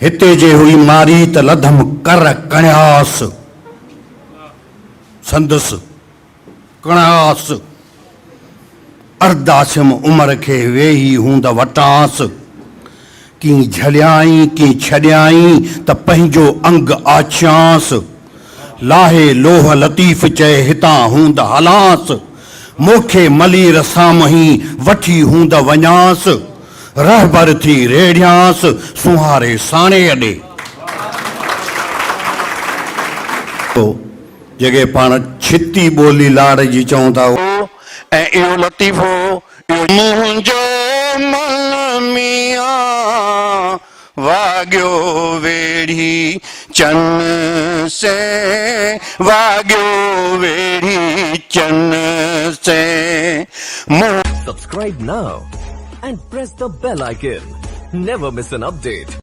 हिते जे हुई मारी त लधम कर कण्यास संदस कणास अर्दासिम उमर खे वेही हूंद वटांस की झलियाई की छॾियाई त पंहिंजो अंग आछियांस लाहे लोह लतीफ़ चए हितां हूंद हलांस मूंखे मलीर सामही वठी हूंद वञांस रहबर थी रेड़ियांस सुहारे साणे अॾे जेके पाण छिती ॿोली लाड़ जी चऊं था ऐं इहो लतीफ़ो मुंहिंजो मन मियां वाॻियो वेड़ी चन से वाॻियो वेड़ी चन से Subscribe now and press the bell icon. Never miss an update.